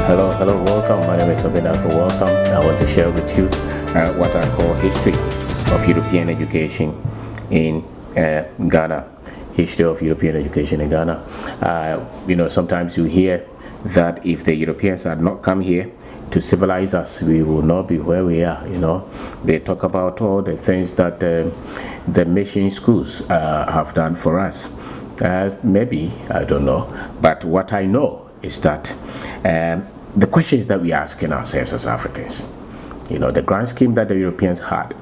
Hello, welcome. My name is Kwabena. Welcome. I want to share with you what I call history of European education in Ghana. History of European education in Ghana. Sometimes you hear that if the Europeans had not come here to civilize us, we will not be where we are. They talk about all the things that the mission schools have done for us. Maybe, I don't know, but what I know is that the questions that we are asking ourselves as Africans, the grand scheme that the Europeans had,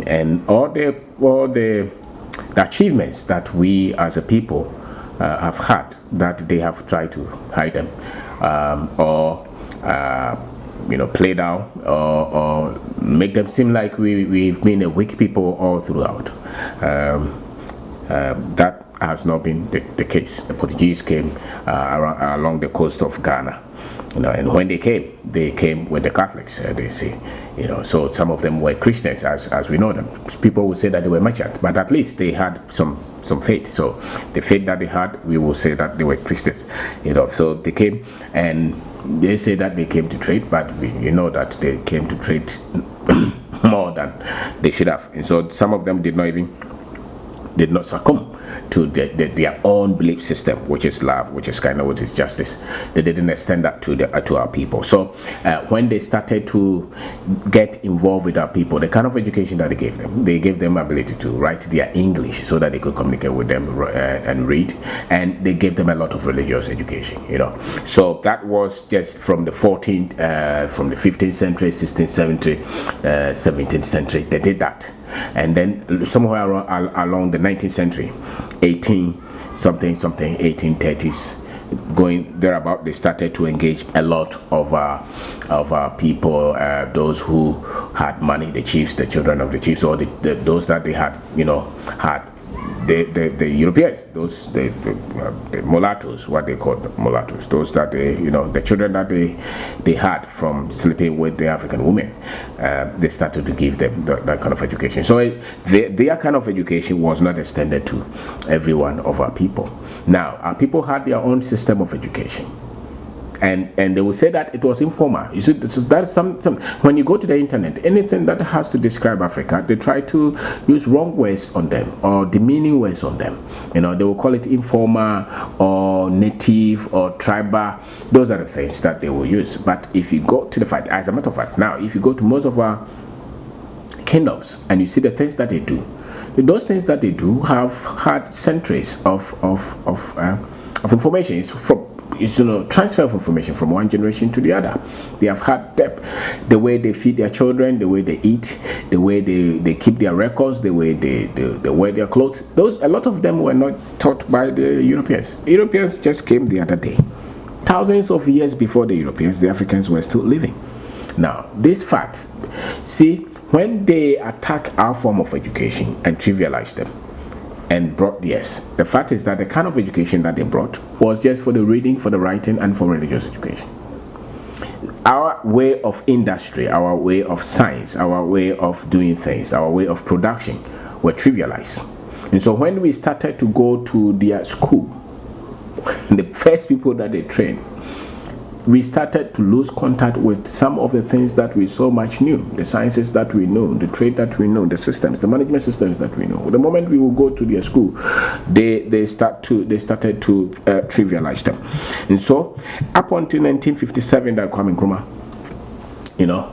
and all the achievements that we as a people have had, that they have tried to hide them, or play down, or make them seem like we've been a weak people all throughout. That has not been the case. The Portuguese came along the coast of Ghana, and when they came with the Catholics, they say, so some of them were Christians, as we know them. People will say that they were merchants, but at least they had some faith. So the faith that they had, we will say that they were Christians, So they came, and they say that they came to trade, but that they came to trade more than they should have. And so some of them did not succumb to their own belief system, which is love, which is kindness, which is justice. They didn't extend that to our people. So when they started to get involved with our people, the kind of education that they gave them ability to write their English so that they could communicate with them and read, and they gave them a lot of religious education. So that was just from the 15th century, 16th century, 17th century. They did that. And then somewhere along the 19th century, 1830s, going thereabout, they started to engage a lot of our people, those who had money, the chiefs, the children of the chiefs, or those that they had, had the Europeans, those the mulattoes, what they called the mulattoes, those that the children that they had from sleeping with the African women, they started to give them that kind of education. So their kind of education was not extended to every one of our people. Now, our people had their own system of education. And they will say that it was informal. You see, that's some when you go to the internet, anything that has to describe Africa, they try to use wrong words on them or demeaning words on them. They will call it informal or native or tribal. Those are the things that they will use. But if you go to the fact, as a matter of fact, now if you go to most of our kingdoms and you see the things that they do, those things that they do have had centuries of information. It's transfer of information from one generation to the other. They have had depth. The way they feed their children, the way they eat, the way they keep their records, the way they wear their clothes. A lot of them were not taught by the Europeans. Europeans just came the other day. Thousands of years before the Europeans, the Africans were still living. Now, these facts, see, when they attack our form of education and trivialize them, and brought theirs. The fact is that the kind of education that they brought was just for the reading, for the writing, and for religious education. Our way of industry, our way of science, our way of doing things, our way of production were trivialized. And so when we started to go to their school, the first people that they trained, we started to lose contact with some of the things that we so much knew, the sciences that we know, the trade that we know, the systems, the management systems that we know. The moment we will go to their school, they started to trivialize them. And so up until 1957, that Kwame Nkrumah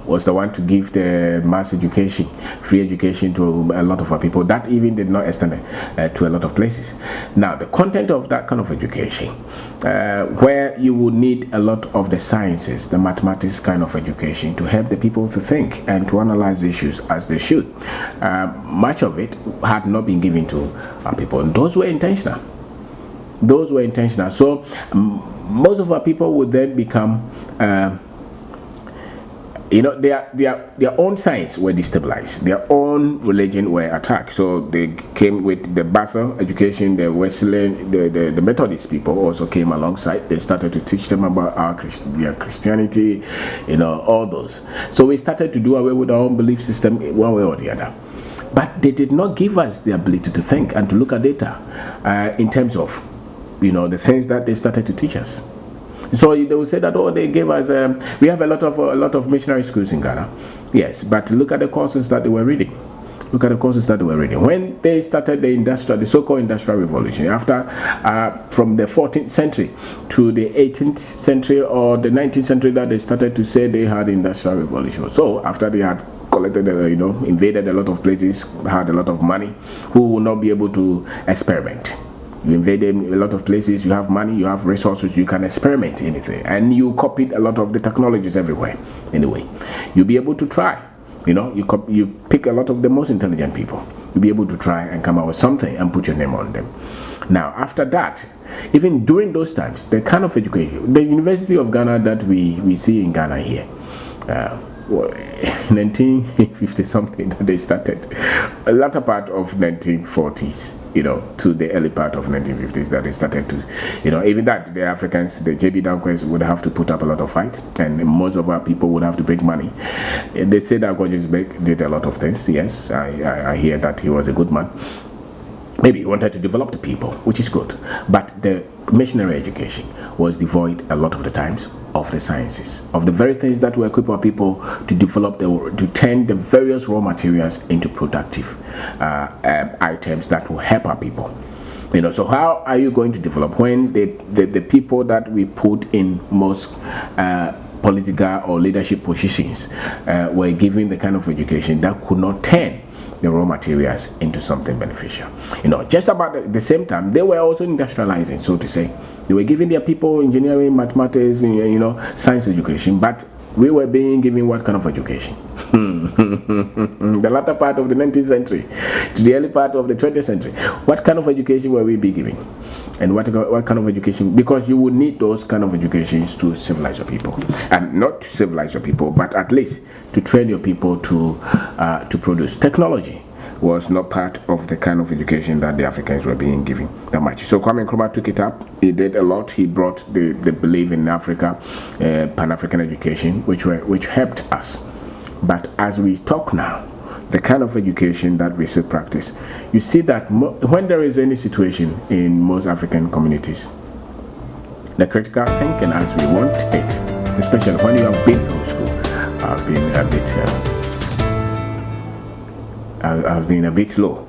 was the one to give the mass education, free education to a lot of our people. That even did not extend to a lot of places. Now, the content of that kind of education, where you would need a lot of the sciences, the mathematics kind of education to help the people to think and to analyze issues as they should, much of it had not been given to our people. And those were intentional. So most of our people would then become their own science were destabilized, their own religion were attacked. So they came with the Basel education, the Wesleyan, the Methodist people also came alongside. They started to teach them about their Christianity, all those. So we started to do away with our own belief system one way or the other. But they did not give us the ability to think and to look at data in terms of, the things that they started to teach us. So they will say that, oh, they gave us, we have a lot of missionary schools in Ghana. Yes, but look at the courses that they were reading. Look at the courses that they were reading. When they started the so-called industrial revolution, after from the 14th century to the 18th century or the 19th century, that they started to say they had industrial revolution. So after they had collected, invaded a lot of places, had a lot of money, who will not be able to experiment? You invaded a lot of places, you have money, you have resources, you can experiment anything, and you copied a lot of the technologies everywhere. Anyway, you'll be able to try. You pick a lot of the most intelligent people. You'll be able to try and come out with something and put your name on them. Now, after that, even during those times, the kind of education, the University of Ghana that we see in Ghana here, 1950 something that they started, a latter part of 1940s, to the early part of 1950s that they started to, even that the Africans, the JB Danquist would have to put up a lot of fight, and most of our people would have to break money. They say that Gorgeous Beck did a lot of things. Yes, I hear that he was a good man. Maybe he wanted to develop the people, which is good, but the missionary education was devoid a lot of the times of the sciences, of the very things that will equip our people to develop to turn the various raw materials into productive items that will help our people. So how are you going to develop when the people that we put in most political or leadership positions were given the kind of education that could not turn the raw materials into something beneficial? Just about the same time, they were also industrializing, so to say. They were giving their people engineering, mathematics, science education, but we were being given what kind of education? The latter part of the 19th century to the early part of the 20th century. What kind of education were we being given? And what kind of education? Because you would need those kind of educations to civilize your people, and not to civilize your people, but at least to train your people to produce. Technology was not part of the kind of education that the Africans were being given that much. So Kwame Nkrumah took it up. He did a lot. He brought the belief in Africa, Pan-African education, which helped us. But as we talk now, the kind of education that we still practice, you see that when there is any situation in most African communities, the critical thinking as we want it, especially when you have been through school, I've been a bit low.